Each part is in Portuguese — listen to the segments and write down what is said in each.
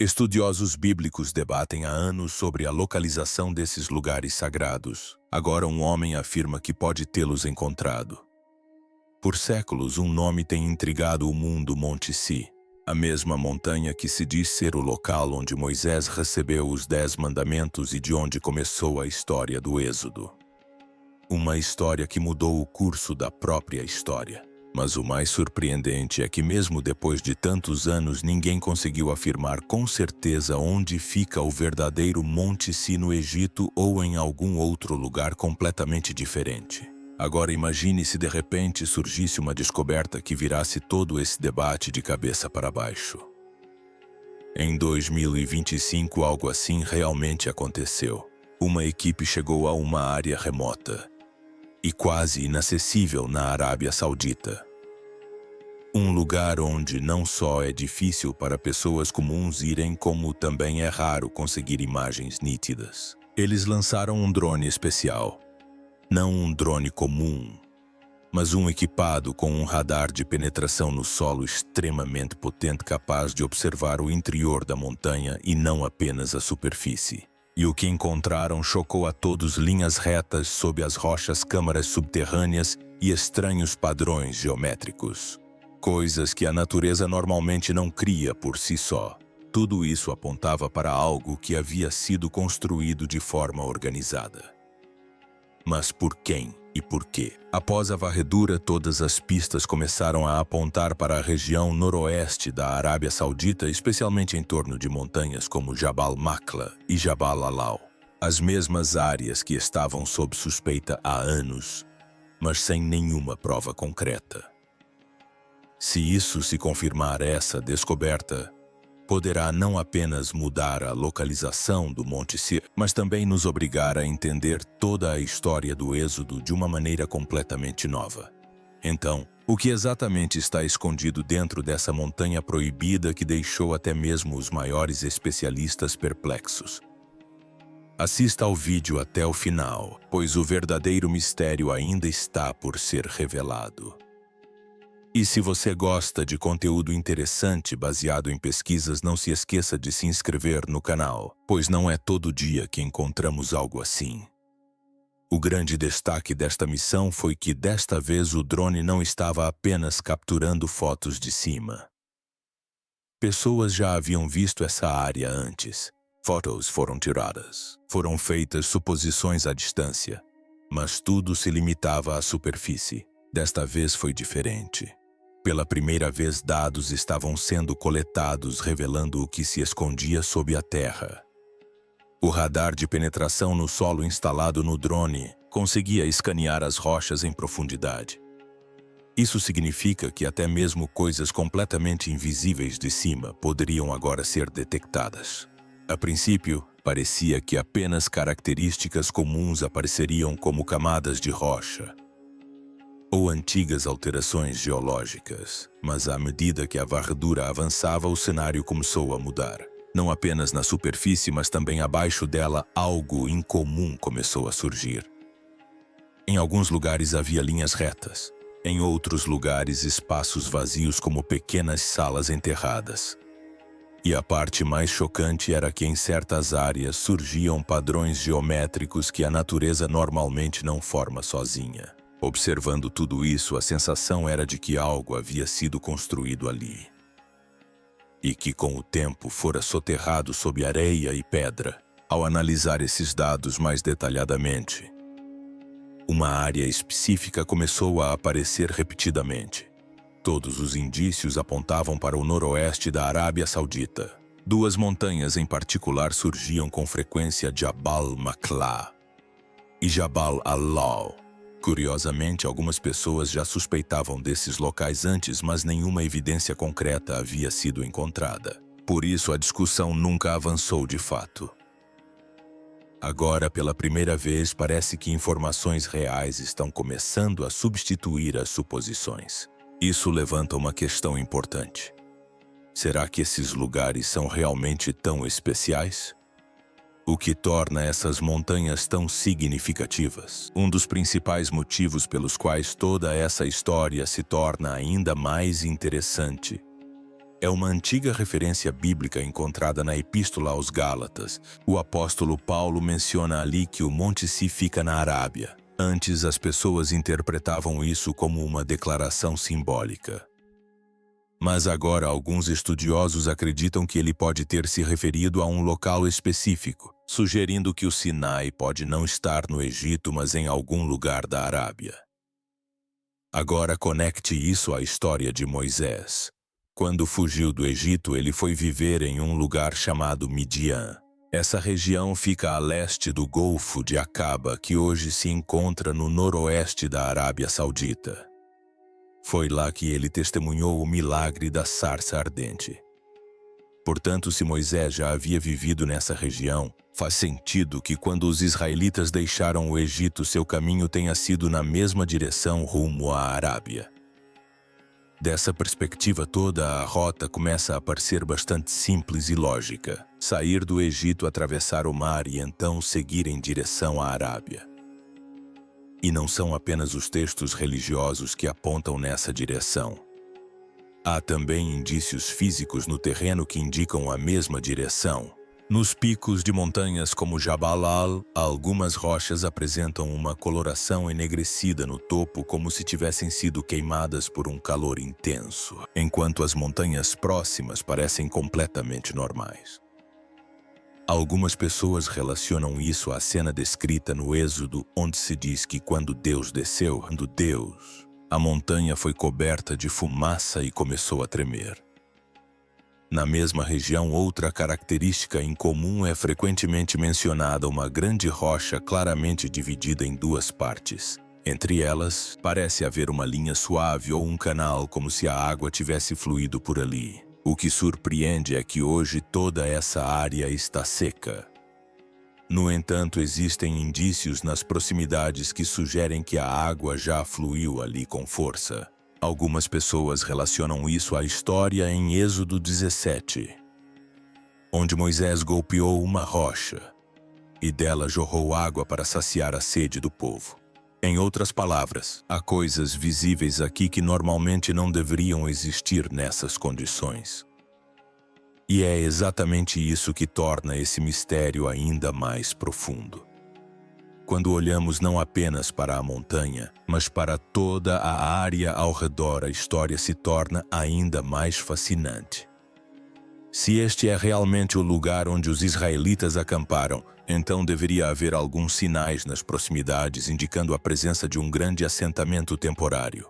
Estudiosos bíblicos debatem há anos sobre a localização desses lugares sagrados. Agora um homem afirma que pode tê-los encontrado. Por séculos, um nome tem intrigado o mundo: Monte Si, a mesma montanha que se diz ser o local onde Moisés recebeu os 10 mandamentos e de onde começou a história do Êxodo. Uma história que mudou o curso da própria história. Mas o mais surpreendente é que mesmo depois de tantos anos, ninguém conseguiu afirmar com certeza onde fica o verdadeiro Monte Si no Egito ou em algum outro lugar completamente diferente. Agora imagine se de repente surgisse uma descoberta que virasse todo esse debate de cabeça para baixo. Em 2025, algo assim realmente aconteceu. Uma equipe chegou a uma área remota e quase inacessível na Arábia Saudita. Um lugar onde não só é difícil para pessoas comuns irem, como também é raro conseguir imagens nítidas. Eles lançaram um drone especial. Não um drone comum, mas um equipado com um radar de penetração no solo extremamente potente, capaz de observar o interior da montanha e não apenas a superfície. E o que encontraram chocou a todos: linhas retas sob as rochas, câmaras subterrâneas e estranhos padrões geométricos. Coisas que a natureza normalmente não cria por si só. Tudo isso apontava para algo que havia sido construído de forma organizada. Mas por quem e por quê? Após a varredura, todas as pistas começaram a apontar para a região noroeste da Arábia Saudita, especialmente em torno de montanhas como Jabal Makla e Jabal Alau. As mesmas áreas que estavam sob suspeita há anos, mas sem nenhuma prova concreta. Se isso se confirmar, essa descoberta poderá não apenas mudar a localização do Monte Si, mas também nos obrigar a entender toda a história do Êxodo de uma maneira completamente nova. Então, o que exatamente está escondido dentro dessa montanha proibida que deixou até mesmo os maiores especialistas perplexos? Assista ao vídeo até o final, pois o verdadeiro mistério ainda está por ser revelado. E se você gosta de conteúdo interessante baseado em pesquisas, não se esqueça de se inscrever no canal, pois não é todo dia que encontramos algo assim. O grande destaque desta missão foi que desta vez o drone não estava apenas capturando fotos de cima. Pessoas já haviam visto essa área antes. Fotos foram tiradas, foram feitas suposições à distância, mas tudo se limitava à superfície. Desta vez foi diferente. Pela primeira vez, dados estavam sendo coletados revelando o que se escondia sob a terra. O radar de penetração no solo instalado no drone conseguia escanear as rochas em profundidade. Isso significa que até mesmo coisas completamente invisíveis de cima poderiam agora ser detectadas. A princípio, parecia que apenas características comuns apareceriam, como camadas de rocha ou antigas alterações geológicas, mas à medida que a varredura avançava, o cenário começou a mudar. Não apenas na superfície, mas também abaixo dela, algo incomum começou a surgir. Em alguns lugares havia linhas retas, em outros lugares espaços vazios como pequenas salas enterradas. E a parte mais chocante era que em certas áreas surgiam padrões geométricos que a natureza normalmente não forma sozinha. Observando tudo isso, a sensação era de que algo havia sido construído ali. E que com o tempo fora soterrado sob areia e pedra. Ao analisar esses dados mais detalhadamente, uma área específica começou a aparecer repetidamente. Todos os indícios apontavam para o noroeste da Arábia Saudita. 2 montanhas em particular surgiam com frequência: Jabal Makla e Jabal Alau. Curiosamente, algumas pessoas já suspeitavam desses locais antes, mas nenhuma evidência concreta havia sido encontrada. Por isso, a discussão nunca avançou de fato. Agora, pela primeira vez, parece que informações reais estão começando a substituir as suposições. Isso levanta uma questão importante. Será que esses lugares são realmente tão especiais? O que torna essas montanhas tão significativas? Um dos principais motivos pelos quais toda essa história se torna ainda mais interessante É uma antiga referência bíblica encontrada na Epístola aos Gálatas. O apóstolo Paulo menciona ali que o Monte Si fica na Arábia. Antes, as pessoas interpretavam isso como uma declaração simbólica. Mas agora alguns estudiosos acreditam que ele pode ter se referido a um local específico, sugerindo que o Sinai pode não estar no Egito, mas em algum lugar da Arábia. Agora conecte isso à história de Moisés. Quando fugiu do Egito, ele foi viver em um lugar chamado Midian. Essa região fica a leste do Golfo de Acaba, que hoje se encontra no noroeste da Arábia Saudita. Foi lá que ele testemunhou o milagre da sarça ardente. Portanto, se Moisés já havia vivido nessa região, faz sentido que quando os israelitas deixaram o Egito, seu caminho tenha sido na mesma direção rumo à Arábia. Dessa perspectiva toda, a rota começa a parecer bastante simples e lógica. Sair do Egito, atravessar o mar e então seguir em direção à Arábia. E não são apenas os textos religiosos que apontam nessa direção. Há também indícios físicos no terreno que indicam a mesma direção. Nos picos de montanhas como Jabal Al, algumas rochas apresentam uma coloração enegrecida no topo, como se tivessem sido queimadas por um calor intenso, enquanto as montanhas próximas parecem completamente normais. Algumas pessoas relacionam isso à cena descrita no Êxodo, onde se diz que quando Deus desceu, a montanha foi coberta de fumaça e começou a tremer. Na mesma região, outra característica incomum é frequentemente mencionada uma grande rocha claramente dividida em duas partes. Entre elas, parece haver uma linha suave ou um canal, como se a água tivesse fluído por ali. O que surpreende é que hoje toda essa área está seca. No entanto, existem indícios nas proximidades que sugerem que a água já fluiu ali com força. Algumas pessoas relacionam isso à história em Êxodo 17, onde Moisés golpeou uma rocha e dela jorrou água para saciar a sede do povo. Em outras palavras, há coisas visíveis aqui que normalmente não deveriam existir nessas condições. E é exatamente isso que torna esse mistério ainda mais profundo. Quando olhamos não apenas para a montanha, mas para toda a área ao redor, a história se torna ainda mais fascinante. Se este é realmente o lugar onde os israelitas acamparam, então deveria haver alguns sinais nas proximidades indicando a presença de um grande assentamento temporário.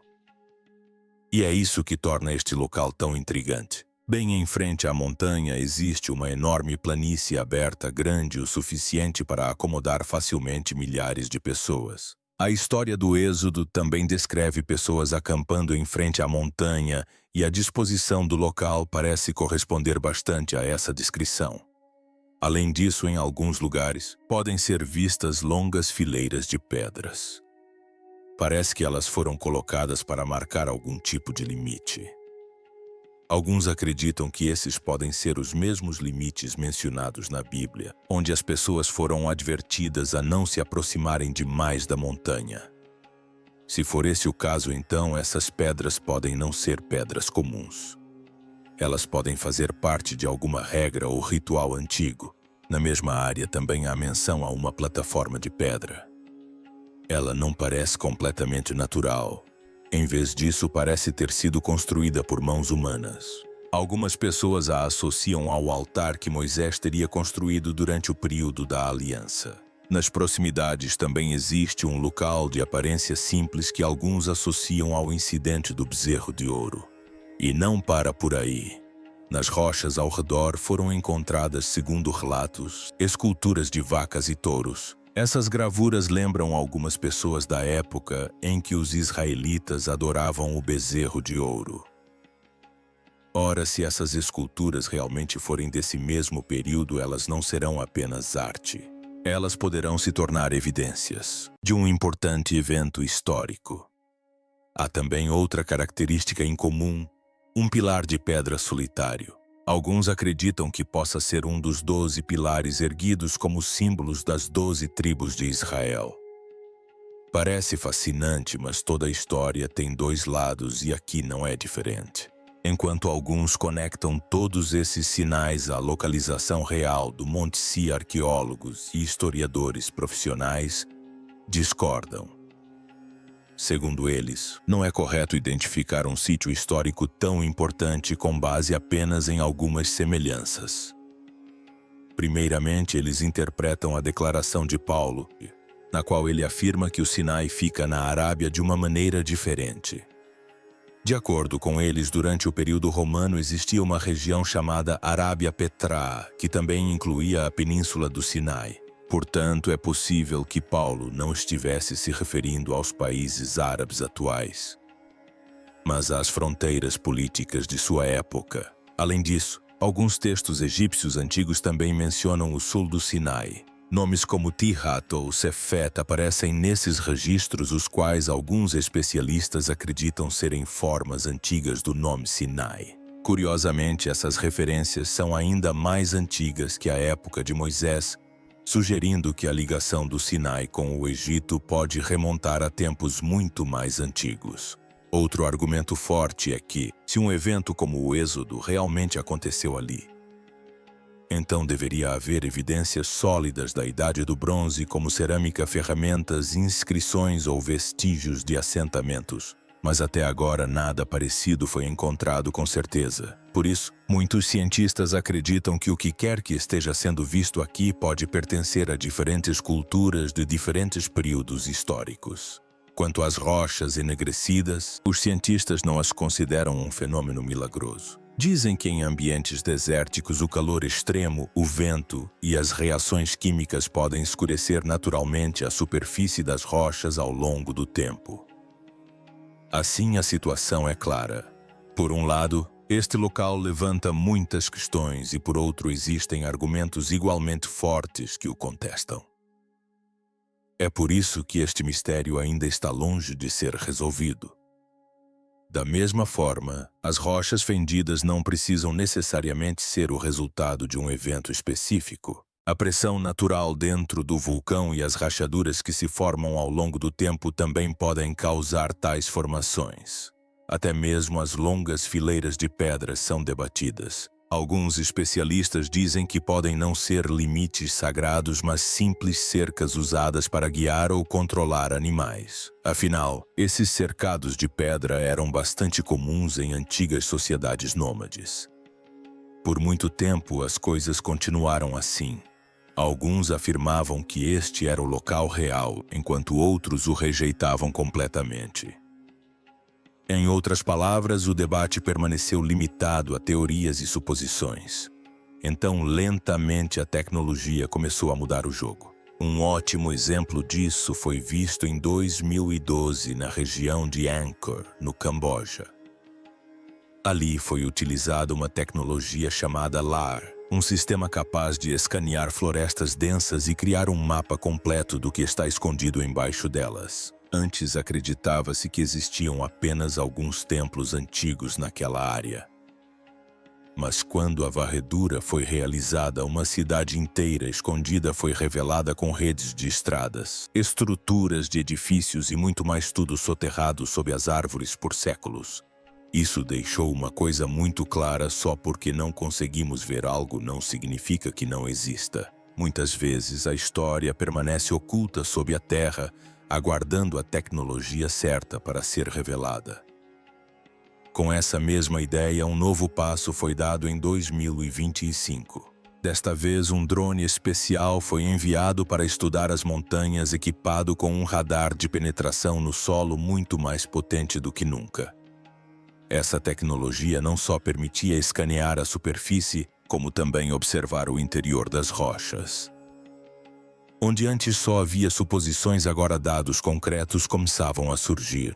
E é isso que torna este local tão intrigante. Bem em frente à montanha existe uma enorme planície aberta, grande o suficiente para acomodar facilmente milhares de pessoas. A história do Êxodo também descreve pessoas acampando em frente à montanha, e a disposição do local parece corresponder bastante a essa descrição. Além disso, em alguns lugares, podem ser vistas longas fileiras de pedras. Parece que elas foram colocadas para marcar algum tipo de limite. Alguns acreditam que esses podem ser os mesmos limites mencionados na Bíblia, onde as pessoas foram advertidas a não se aproximarem demais da montanha. Se for esse o caso, então essas pedras podem não ser pedras comuns. Elas podem fazer parte de alguma regra ou ritual antigo. Na mesma área também há menção a uma plataforma de pedra. Ela não parece completamente natural. Em vez disso, parece ter sido construída por mãos humanas. Algumas pessoas a associam ao altar que Moisés teria construído durante o período da aliança. Nas proximidades também existe um local de aparência simples que alguns associam ao incidente do bezerro de ouro. E não para por aí. Nas rochas ao redor foram encontradas, segundo relatos, esculturas de vacas e touros. Essas gravuras lembram algumas pessoas da época em que os israelitas adoravam o bezerro de ouro. Ora, se essas esculturas realmente forem desse mesmo período, elas não serão apenas arte. Elas poderão se tornar evidências de um importante evento histórico. Há também outra característica incomum, um pilar de pedra solitário. Alguns acreditam que possa ser um dos 12 pilares erguidos como símbolos das 12 tribos de Israel. Parece fascinante, mas toda a história tem dois lados e aqui não é diferente. Enquanto alguns conectam todos esses sinais à localização real do Monte Si, arqueólogos e historiadores profissionais discordam. Segundo eles, não é correto identificar um sítio histórico tão importante com base apenas em algumas semelhanças. Primeiramente, eles interpretam a declaração de Paulo, na qual ele afirma que o Sinai fica na Arábia de uma maneira diferente. De acordo com eles, durante o período romano existia uma região chamada Arábia Petraea, que também incluía a península do Sinai. Portanto, é possível que Paulo não estivesse se referindo aos países árabes atuais, mas às fronteiras políticas de sua época. Além disso, alguns textos egípcios antigos também mencionam o sul do Sinai. Nomes como Tihat ou Sefet aparecem nesses registros, os quais alguns especialistas acreditam serem formas antigas do nome Sinai. Curiosamente, essas referências são ainda mais antigas que a época de Moisés, sugerindo que a ligação do Sinai com o Egito pode remontar a tempos muito mais antigos. Outro argumento forte é que, se um evento como o Êxodo realmente aconteceu ali, então deveria haver evidências sólidas da Idade do Bronze, como cerâmica, ferramentas, inscrições ou vestígios de assentamentos. Mas até agora nada parecido foi encontrado com certeza. Por isso, muitos cientistas acreditam que o que quer que esteja sendo visto aqui pode pertencer a diferentes culturas de diferentes períodos históricos. Quanto às rochas enegrecidas, os cientistas não as consideram um fenômeno milagroso. Dizem que em ambientes desérticos o calor extremo, o vento e as reações químicas podem escurecer naturalmente a superfície das rochas ao longo do tempo. Assim, a situação é clara. Por um lado, este local levanta muitas questões e por outro existem argumentos igualmente fortes que o contestam. É por isso que este mistério ainda está longe de ser resolvido. Da mesma forma, as rochas fendidas não precisam necessariamente ser o resultado de um evento específico. A pressão natural dentro do vulcão e as rachaduras que se formam ao longo do tempo também podem causar tais formações. Até mesmo as longas fileiras de pedras são debatidas. Alguns especialistas dizem que podem não ser limites sagrados, mas simples cercas usadas para guiar ou controlar animais. Afinal, esses cercados de pedra eram bastante comuns em antigas sociedades nômades. Por muito tempo, as coisas continuaram assim. Alguns afirmavam que este era o local real, enquanto outros o rejeitavam completamente. Em outras palavras, o debate permaneceu limitado a teorias e suposições. Então, lentamente, a tecnologia começou a mudar o jogo. Um ótimo exemplo disso foi visto em 2012 na região de Angkor, no Camboja. Ali foi utilizada uma tecnologia chamada LAR, um sistema capaz de escanear florestas densas e criar um mapa completo do que está escondido embaixo delas. Antes acreditava-se que existiam apenas alguns templos antigos naquela área. Mas quando a varredura foi realizada, uma cidade inteira escondida foi revelada com redes de estradas, estruturas de edifícios e muito mais, tudo soterrado sob as árvores por séculos. Isso deixou uma coisa muito clara: só porque não conseguimos ver algo não significa que não exista. Muitas vezes a história permanece oculta sob a terra, aguardando a tecnologia certa para ser revelada. Com essa mesma ideia, um novo passo foi dado em 2025. Desta vez, um drone especial foi enviado para estudar as montanhas, equipado com um radar de penetração no solo muito mais potente do que nunca. Essa tecnologia não só permitia escanear a superfície, como também observar o interior das rochas. Onde antes só havia suposições, agora dados concretos começavam a surgir.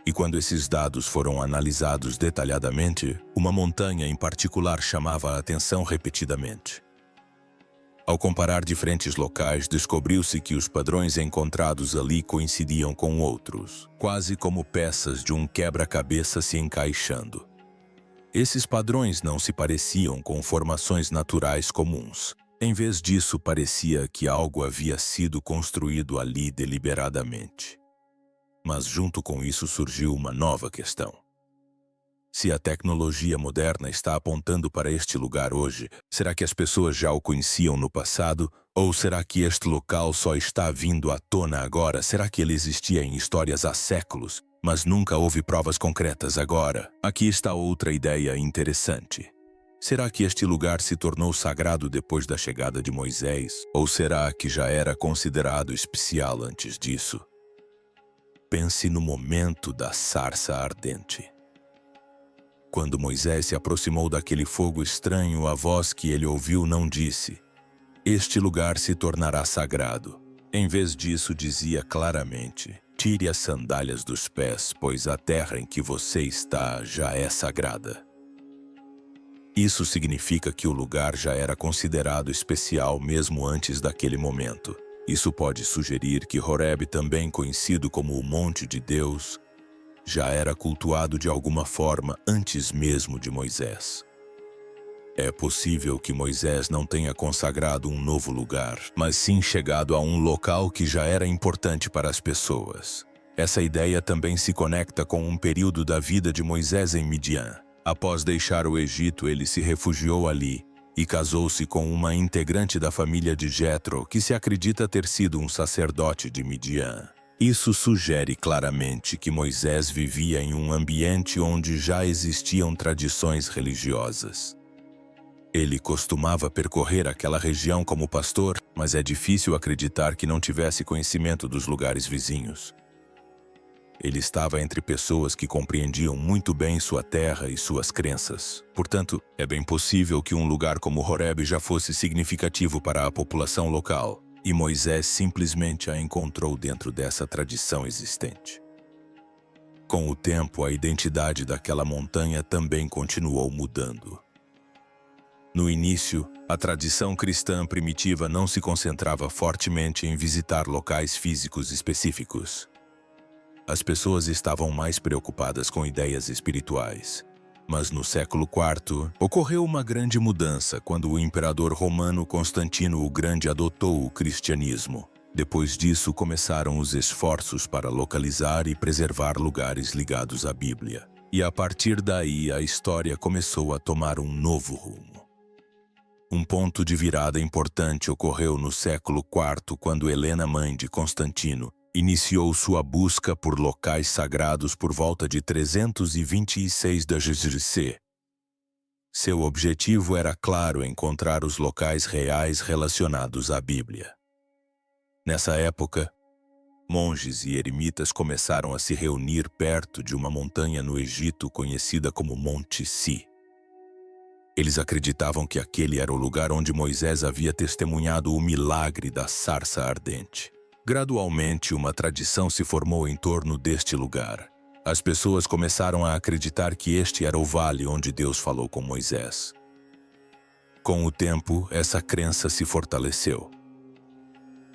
E quando esses dados foram analisados detalhadamente, uma montanha em particular chamava a atenção repetidamente. Ao comparar diferentes locais, descobriu-se que os padrões encontrados ali coincidiam com outros, quase como peças de um quebra-cabeça se encaixando. Esses padrões não se pareciam com formações naturais comuns. Em vez disso, parecia que algo havia sido construído ali deliberadamente. Mas junto com isso surgiu uma nova questão. Se a tecnologia moderna está apontando para este lugar hoje, será que as pessoas já o conheciam no passado? Ou será que este local só está vindo à tona agora? Será que ele existia em histórias há séculos, mas nunca houve provas concretas agora? Aqui está outra ideia interessante. Será que este lugar se tornou sagrado depois da chegada de Moisés? Ou será que já era considerado especial antes disso? Pense no momento da sarça ardente. Quando Moisés se aproximou daquele fogo estranho, a voz que ele ouviu não disse: "Este lugar se tornará sagrado." Em vez disso, dizia claramente: "Tire as sandálias dos pés, pois a terra em que você está já é sagrada." Isso significa que o lugar já era considerado especial mesmo antes daquele momento. Isso pode sugerir que Horebe, também conhecido como o Monte de Deus, já era cultuado de alguma forma antes mesmo de Moisés. É possível que Moisés não tenha consagrado um novo lugar, mas sim chegado a um local que já era importante para as pessoas. Essa ideia também se conecta com um período da vida de Moisés em Midian. Após deixar o Egito, ele se refugiou ali e casou-se com uma integrante da família de Jetro, que se acredita ter sido um sacerdote de Midian. Isso sugere claramente que Moisés vivia em um ambiente onde já existiam tradições religiosas. Ele costumava percorrer aquela região como pastor, mas é difícil acreditar que não tivesse conhecimento dos lugares vizinhos. Ele estava entre pessoas que compreendiam muito bem sua terra e suas crenças. Portanto, é bem possível que um lugar como Horebe já fosse significativo para a população local, e Moisés simplesmente a encontrou dentro dessa tradição existente. Com o tempo, a identidade daquela montanha também continuou mudando. No início, a tradição cristã primitiva não se concentrava fortemente em visitar locais físicos específicos. As pessoas estavam mais preocupadas com ideias espirituais. Mas no século IV, ocorreu uma grande mudança quando o imperador romano Constantino o Grande adotou o cristianismo. Depois disso, começaram os esforços para localizar e preservar lugares ligados à Bíblia. E a partir daí, a história começou a tomar um novo rumo. Um ponto de virada importante ocorreu no século IV, quando Helena, mãe de Constantino, iniciou sua busca por locais sagrados por volta de 326 da GC. Seu objetivo era claro: encontrar os locais reais relacionados à Bíblia. Nessa época, monges e eremitas começaram a se reunir perto de uma montanha no Egito conhecida como Monte Si. Eles acreditavam que aquele era o lugar onde Moisés havia testemunhado o milagre da sarça ardente. Gradualmente, uma tradição se formou em torno deste lugar. As pessoas começaram a acreditar que este era o vale onde Deus falou com Moisés. Com o tempo, essa crença se fortaleceu.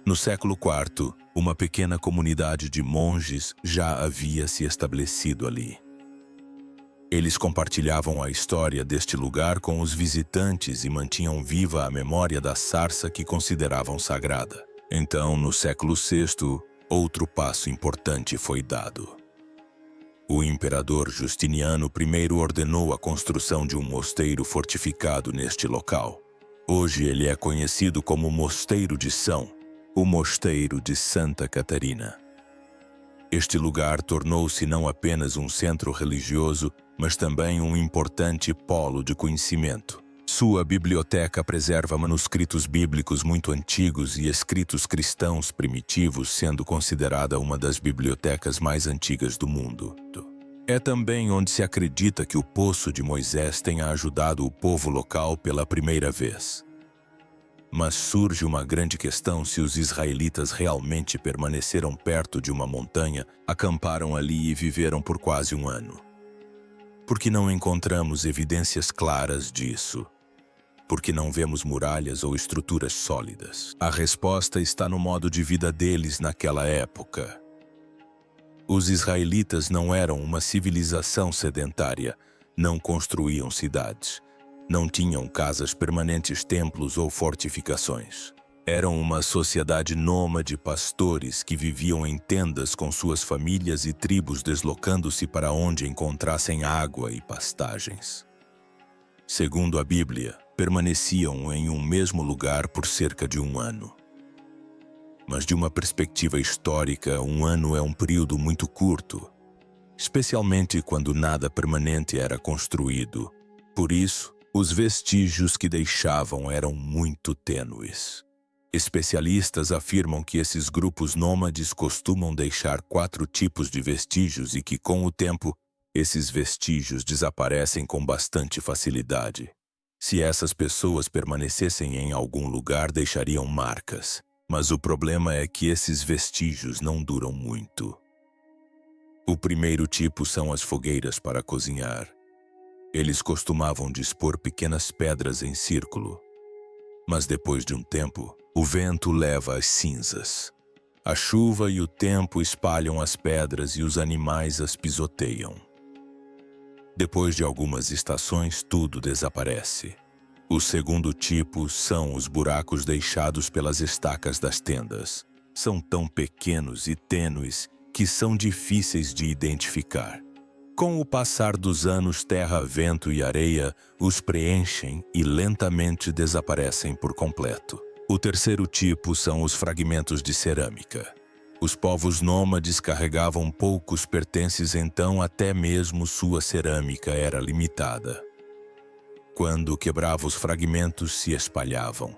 No século IV, uma pequena comunidade de monges já havia se estabelecido ali. Eles compartilhavam a história deste lugar com os visitantes e mantinham viva a memória da sarça que consideravam sagrada. Então, no século VI, outro passo importante foi dado. O imperador Justiniano I ordenou a construção de um mosteiro fortificado neste local. Hoje ele é conhecido como Mosteiro de São, o Mosteiro de Santa Catarina. Este lugar tornou-se não apenas um centro religioso, mas também um importante polo de conhecimento. Sua biblioteca preserva manuscritos bíblicos muito antigos e escritos cristãos primitivos, sendo considerada uma das bibliotecas mais antigas do mundo. É também onde se acredita que o Poço de Moisés tenha ajudado o povo local pela primeira vez. Mas surge uma grande questão: se os israelitas realmente permaneceram perto de uma montanha, acamparam ali e viveram por quase um ano. Por que não encontramos evidências claras disso? Porque não vemos muralhas ou estruturas sólidas? A resposta está no modo de vida deles naquela época. Os israelitas não eram uma civilização sedentária, não construíam cidades, não tinham casas permanentes, templos ou fortificações. Eram uma sociedade nômade pastores que viviam em tendas com suas famílias e tribos deslocando-se para onde encontrassem água e pastagens. Segundo a Bíblia, permaneciam em um mesmo lugar por cerca de 1 ano. Mas de uma perspectiva histórica, 1 ano é um período muito curto, especialmente quando nada permanente era construído. Por isso, os vestígios que deixavam eram muito tênues. Especialistas afirmam que esses grupos nômades costumam deixar 4 tipos de vestígios e que, com o tempo, esses vestígios desaparecem com bastante facilidade. Se essas pessoas permanecessem em algum lugar, deixariam marcas. Mas o problema é que esses vestígios não duram muito. O primeiro tipo são as fogueiras para cozinhar. Eles costumavam dispor pequenas pedras em círculo. Mas depois de um tempo, o vento leva as cinzas. A chuva e o tempo espalham as pedras e os animais as pisoteiam. Depois de algumas estações, tudo desaparece. O segundo tipo são os buracos deixados pelas estacas das tendas. São tão pequenos e tênues que são difíceis de identificar. Com o passar dos anos, terra, vento e areia os preenchem e lentamente desaparecem por completo. O terceiro tipo são os fragmentos de cerâmica. Os povos nômades carregavam poucos pertences, então até mesmo sua cerâmica era limitada. Quando quebrava, os fragmentos se espalhavam.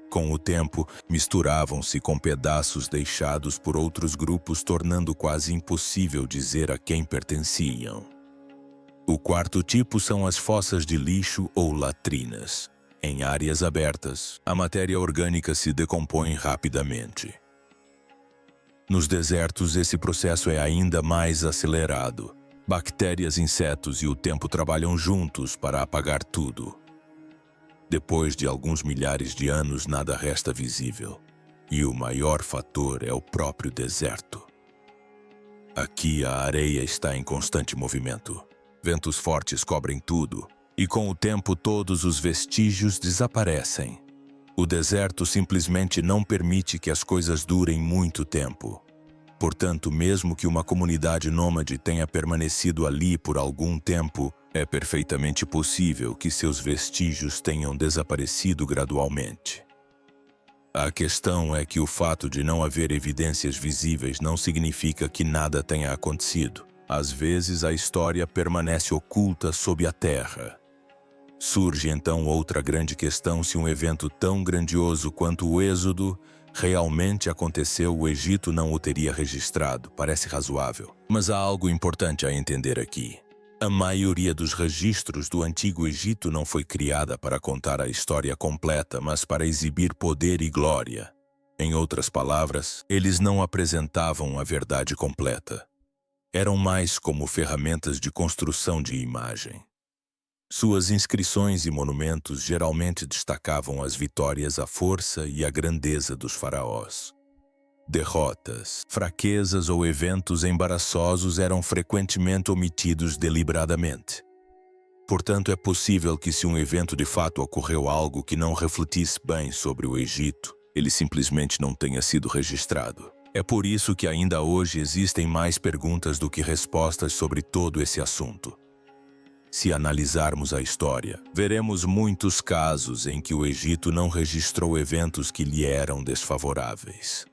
Com o tempo, misturavam-se com pedaços deixados por outros grupos, tornando quase impossível dizer a quem pertenciam. O quarto tipo são as fossas de lixo ou latrinas. Em áreas abertas, a matéria orgânica se decompõe rapidamente. Nos desertos, esse processo é ainda mais acelerado. Bactérias, insetos e o tempo trabalham juntos para apagar tudo. Depois de alguns milhares de anos, nada resta visível. E o maior fator é o próprio deserto. Aqui a areia está em constante movimento. Ventos fortes cobrem tudo, e com o tempo todos os vestígios desaparecem. O deserto simplesmente não permite que as coisas durem muito tempo. Portanto, mesmo que uma comunidade nômade tenha permanecido ali por algum tempo, é perfeitamente possível que seus vestígios tenham desaparecido gradualmente. A questão é que o fato de não haver evidências visíveis não significa que nada tenha acontecido. Às vezes, a história permanece oculta sob a terra. Surge então outra grande questão: se um evento tão grandioso quanto o Êxodo realmente aconteceu, o Egito não o teria registrado. Parece razoável. Mas há algo importante a entender aqui. A maioria dos registros do Antigo Egito não foi criada para contar a história completa, mas para exibir poder e glória. Em outras palavras, eles não apresentavam a verdade completa. Eram mais como ferramentas de construção de imagem. Suas inscrições e monumentos geralmente destacavam as vitórias, a força e a grandeza dos faraós. Derrotas, fraquezas ou eventos embaraçosos eram frequentemente omitidos deliberadamente. Portanto, é possível que, se um evento de fato ocorreu, algo que não refletisse bem sobre o Egito, ele simplesmente não tenha sido registrado. É por isso que ainda hoje existem mais perguntas do que respostas sobre todo esse assunto. Se analisarmos a história, veremos muitos casos em que o Egito não registrou eventos que lhe eram desfavoráveis.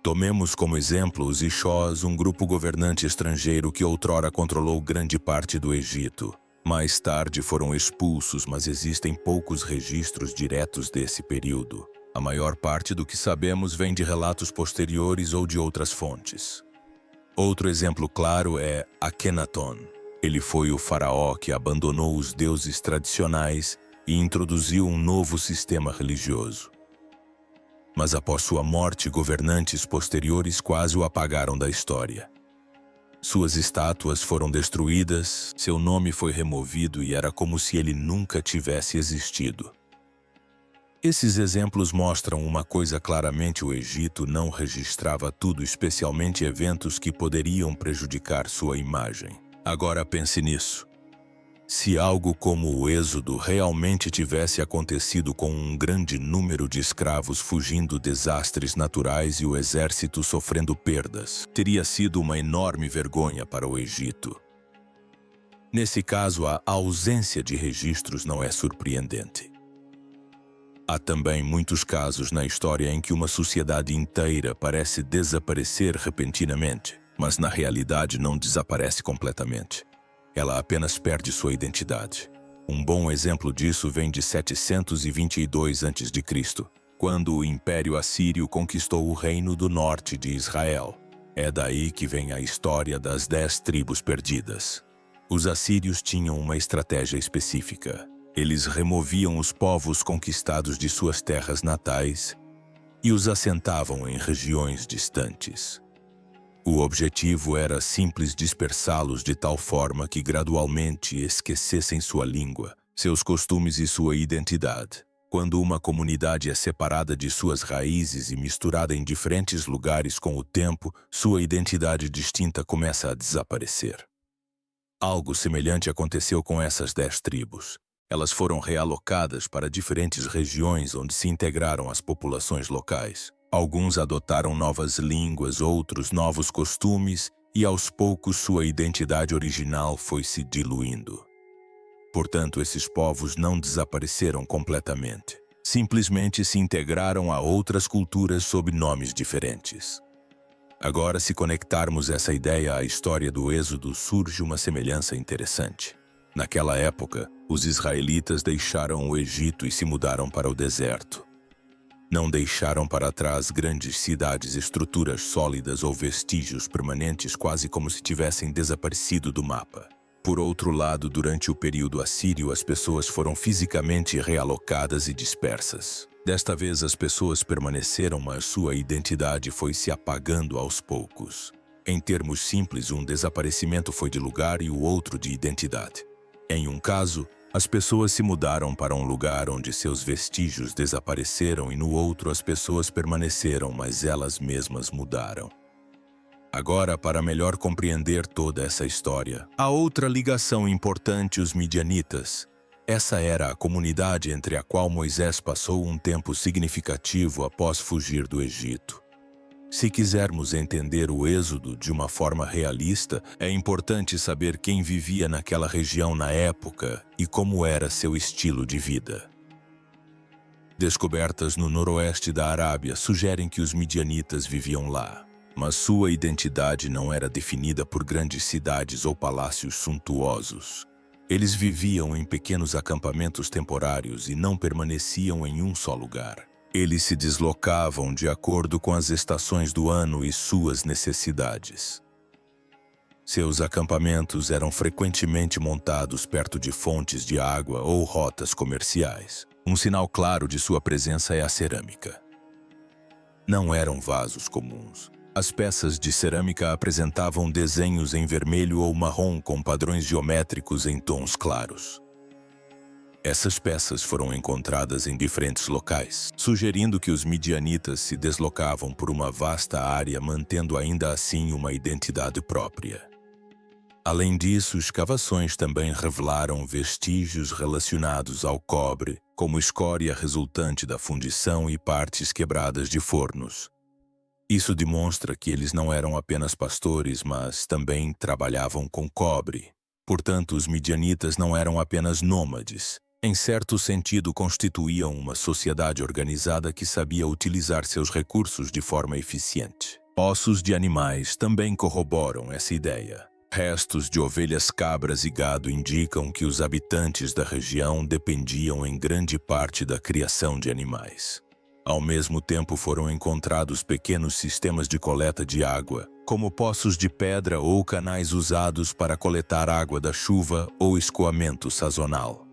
Tomemos como exemplo os Ixós, um grupo governante estrangeiro que outrora controlou grande parte do Egito. Mais tarde foram expulsos, mas existem poucos registros diretos desse período. A maior parte do que sabemos vem de relatos posteriores ou de outras fontes. Outro exemplo claro é Akenaton. Ele foi o faraó que abandonou os deuses tradicionais e introduziu um novo sistema religioso. Mas após sua morte, governantes posteriores quase o apagaram da história. Suas estátuas foram destruídas, seu nome foi removido e era como se ele nunca tivesse existido. Esses exemplos mostram uma coisa claramente: o Egito não registrava tudo, especialmente eventos que poderiam prejudicar sua imagem. Agora pense nisso. Se algo como o êxodo realmente tivesse acontecido com um grande número de escravos fugindo desastres naturais e o exército sofrendo perdas, teria sido uma enorme vergonha para o Egito. Nesse caso, a ausência de registros não é surpreendente. Há também muitos casos na história em que uma sociedade inteira parece desaparecer repentinamente, mas na realidade não desaparece completamente. Ela apenas perde sua identidade. Um bom exemplo disso vem de 722 a.C., quando o Império Assírio conquistou o reino do norte de Israel. É daí que vem a história das 10 tribos perdidas. Os assírios tinham uma estratégia específica. Eles removiam os povos conquistados de suas terras natais e os assentavam em regiões distantes. O objetivo era simples dispersá-los de tal forma que gradualmente esquecessem sua língua, seus costumes e sua identidade. Quando uma comunidade é separada de suas raízes e misturada em diferentes lugares com o tempo, sua identidade distinta começa a desaparecer. Algo semelhante aconteceu com essas 10 tribos. Elas foram realocadas para diferentes regiões onde se integraram às populações locais. Alguns adotaram novas línguas, outros novos costumes, e aos poucos sua identidade original foi se diluindo. Portanto, esses povos não desapareceram completamente. Simplesmente se integraram a outras culturas sob nomes diferentes. Agora, se conectarmos essa ideia à história do Êxodo, surge uma semelhança interessante. Naquela época, os israelitas deixaram o Egito e se mudaram para o deserto. Não deixaram para trás grandes cidades, estruturas sólidas ou vestígios permanentes, quase como se tivessem desaparecido do mapa. Por outro lado, durante o período assírio, as pessoas foram fisicamente realocadas e dispersas. Desta vez, as pessoas permaneceram, mas sua identidade foi se apagando aos poucos. Em termos simples, um desaparecimento foi de lugar e o outro de identidade. Em um caso, as pessoas se mudaram para um lugar onde seus vestígios desapareceram e no outro as pessoas permaneceram, mas elas mesmas mudaram. Agora, para melhor compreender toda essa história, há outra ligação importante: os midianitas. Essa era a comunidade entre a qual Moisés passou um tempo significativo após fugir do Egito. Se quisermos entender o Êxodo de uma forma realista, é importante saber quem vivia naquela região na época e como era seu estilo de vida. Descobertas no noroeste da Arábia sugerem que os midianitas viviam lá, mas sua identidade não era definida por grandes cidades ou palácios suntuosos. Eles viviam em pequenos acampamentos temporários e não permaneciam em um só lugar. Eles se deslocavam de acordo com as estações do ano e suas necessidades. Seus acampamentos eram frequentemente montados perto de fontes de água ou rotas comerciais. Um sinal claro de sua presença é a cerâmica. Não eram vasos comuns. As peças de cerâmica apresentavam desenhos em vermelho ou marrom com padrões geométricos em tons claros. Essas peças foram encontradas em diferentes locais, sugerindo que os midianitas se deslocavam por uma vasta área, mantendo ainda assim uma identidade própria. Além disso, escavações também revelaram vestígios relacionados ao cobre, como escória resultante da fundição e partes quebradas de fornos. Isso demonstra que eles não eram apenas pastores, mas também trabalhavam com cobre. Portanto, os midianitas não eram apenas nômades. Em certo sentido, constituíam uma sociedade organizada que sabia utilizar seus recursos de forma eficiente. Ossos de animais também corroboram essa ideia. Restos de ovelhas, cabras e gado indicam que os habitantes da região dependiam em grande parte da criação de animais. Ao mesmo tempo, foram encontrados pequenos sistemas de coleta de água, como poços de pedra ou canais usados para coletar água da chuva ou escoamento sazonal.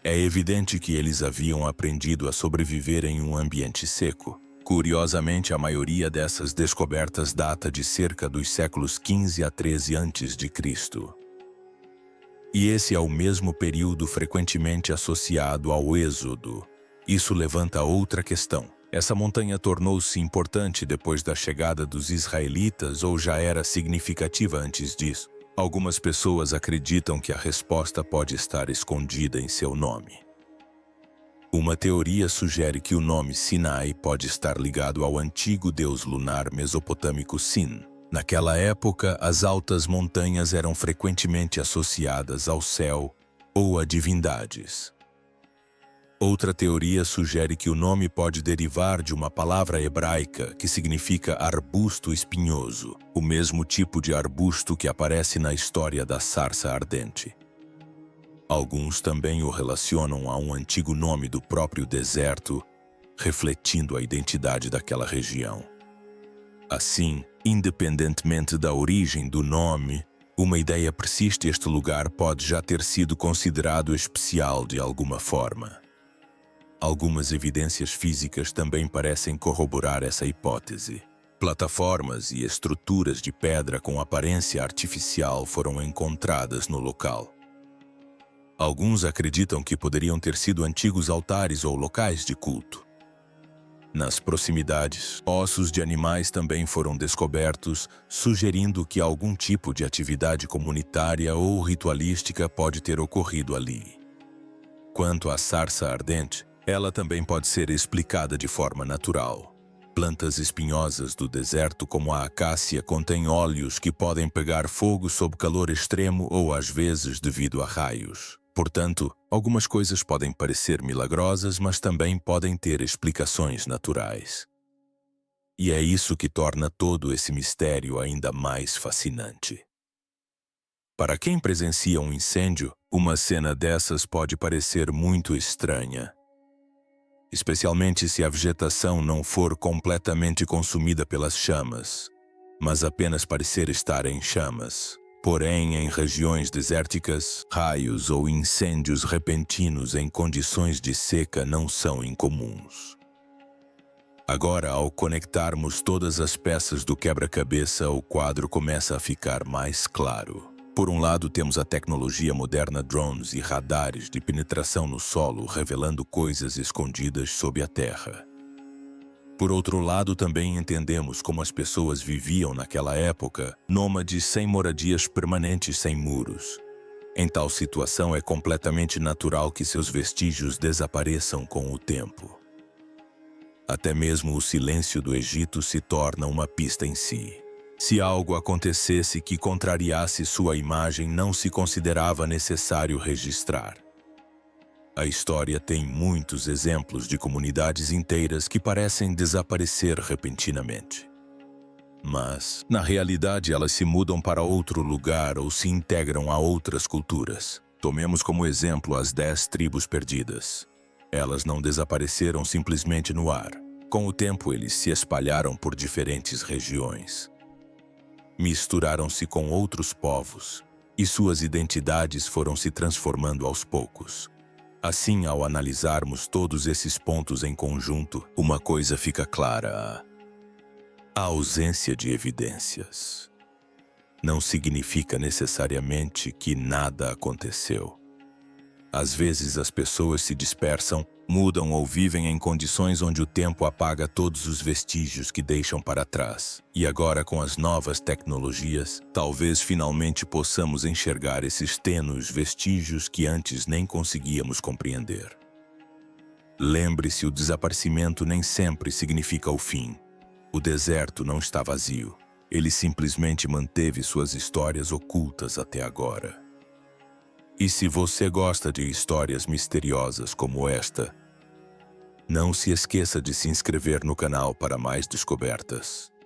É evidente que eles haviam aprendido a sobreviver em um ambiente seco. Curiosamente, a maioria dessas descobertas data de cerca dos séculos 15 a 13 a.C. E esse é o mesmo período frequentemente associado ao Êxodo. Isso levanta outra questão. Essa montanha tornou-se importante depois da chegada dos israelitas ou já era significativa antes disso? Algumas pessoas acreditam que a resposta pode estar escondida em seu nome. Uma teoria sugere que o nome Sinai pode estar ligado ao antigo deus lunar mesopotâmico Sin. Naquela época, as altas montanhas eram frequentemente associadas ao céu ou a divindades. Outra teoria sugere que o nome pode derivar de uma palavra hebraica que significa arbusto espinhoso, o mesmo tipo de arbusto que aparece na história da sarça ardente. Alguns também o relacionam a um antigo nome do próprio deserto, refletindo a identidade daquela região. Assim, independentemente da origem do nome, uma ideia persiste: este lugar pode já ter sido considerado especial de alguma forma. Algumas evidências físicas também parecem corroborar essa hipótese. Plataformas e estruturas de pedra com aparência artificial foram encontradas no local. Alguns acreditam que poderiam ter sido antigos altares ou locais de culto. Nas proximidades, ossos de animais também foram descobertos, sugerindo que algum tipo de atividade comunitária ou ritualística pode ter ocorrido ali. Quanto à sarça ardente, ela também pode ser explicada de forma natural. Plantas espinhosas do deserto como a acácia contêm óleos que podem pegar fogo sob calor extremo ou às vezes devido a raios. Portanto, algumas coisas podem parecer milagrosas, mas também podem ter explicações naturais. E é isso que torna todo esse mistério ainda mais fascinante. Para quem presencia um incêndio, uma cena dessas pode parecer muito estranha, especialmente se a vegetação não for completamente consumida pelas chamas, mas apenas parecer estar em chamas. Porém, em regiões desérticas, raios ou incêndios repentinos em condições de seca não são incomuns. Agora, ao conectarmos todas as peças do quebra-cabeça, o quadro começa a ficar mais claro. Por um lado, temos a tecnologia moderna, drones e radares de penetração no solo, revelando coisas escondidas sob a terra. Por outro lado, também entendemos como as pessoas viviam naquela época, nômades sem moradias permanentes, sem muros. Em tal situação, é completamente natural que seus vestígios desapareçam com o tempo. Até mesmo o silêncio do Egito se torna uma pista em si. Se algo acontecesse que contrariasse sua imagem, não se considerava necessário registrar. A história tem muitos exemplos de comunidades inteiras que parecem desaparecer repentinamente. Mas, na realidade, elas se mudam para outro lugar ou se integram a outras culturas. Tomemos como exemplo as 10 tribos perdidas. Elas não desapareceram simplesmente no ar. Com o tempo, eles se espalharam por diferentes regiões. Misturaram-se com outros povos, e suas identidades foram se transformando aos poucos. Assim, ao analisarmos todos esses pontos em conjunto, uma coisa fica clara: a ausência de evidências não significa necessariamente que nada aconteceu. Às vezes as pessoas se dispersam, mudam ou vivem em condições onde o tempo apaga todos os vestígios que deixam para trás. E agora, com as novas tecnologias, talvez finalmente possamos enxergar esses tênues vestígios que antes nem conseguíamos compreender. Lembre-se, o desaparecimento nem sempre significa o fim. O deserto não está vazio. Ele simplesmente manteve suas histórias ocultas até agora. E se você gosta de histórias misteriosas como esta, não se esqueça de se inscrever no canal para mais descobertas.